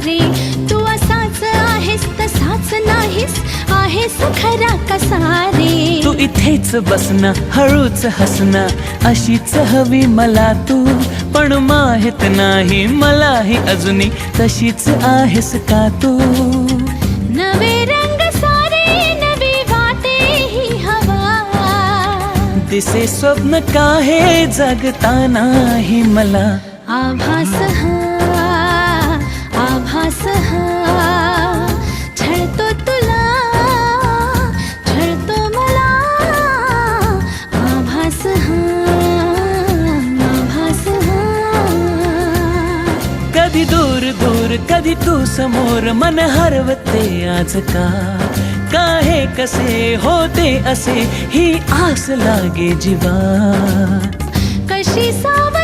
रे. तू असाच आहेस तसाच नाहीस, आहेस खरा कसा रे. तू इथेच बसना, हळूच हसना, अशीच हवी मला तू. पण माहित नाही मलाही अजूनही तशीच आहेस का तू. नवे रंग सारे नवी वाटे ही हवा. दिसे स्वप्न का हे जगतानाही मला. आभास हा, आभास हा, छळतो तुला, छळतो मला. आभास हा, आभास हा. कधी दूर दूर कधी तू समोर, मन हरवते आज का. काहे कसे होते असे ही आस लागे जीवा. कशी साव